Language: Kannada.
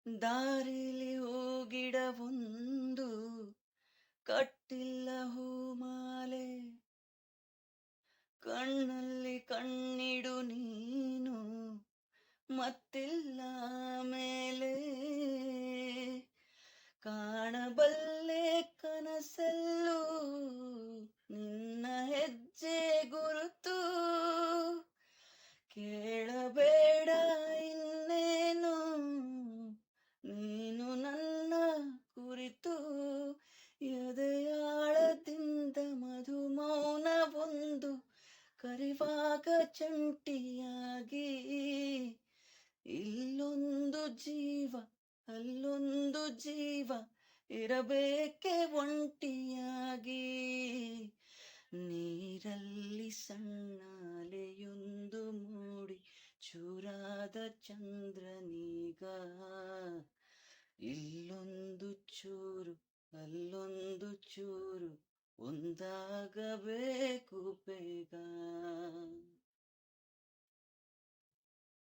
ದಾರಿಲಿ ಹೂಗಿಡವೊಂದು ಕಟ್ಟಿಲ್ಲ ಹೂಮಾಲೆ, ಕಣ್ಣಲ್ಲಿ ಕಣ್ಣಿಡು ನೀನು ಮತ್ತಿಲ್ಲ ಮೇಲೆ, ಕಾಣಬಲ್ಲೆ ಕನಸಲ್ಲೂ ನಿನ್ನ ಹೆಜ್ಜೆ ಗುರುತು, ಕೇಳಬೇಡ ಇನ್ನೇನು ನೀನು ನನ್ನ ಕುರಿತು, ಎದೆಯಾಳದಿಂದ ಮಧುಮೌನವೊಂದು ಕರಿವಾಗ ಚಂಟಿಯಾಗಿ, ಇಲ್ಲೊಂದು ಜೀವ ಅಲ್ಲೊಂದು ಜೀವ ಇರಬೇಕೆ ಒಂಟಿಯಾಗಿ, ನೀರಲ್ಲಿ ಸಣ್ಣ ಅಲೆಯೊಂದು ಮೂಡಿ ಚೂರಾದ ಚಂದ್ರನೀಗ, ಇಲ್ಲೊಂದು ಚೂರು ಅಲ್ಲೊಂದು ಚೂರು ಒಂದಾಗಬೇಕು ಬೇಗ.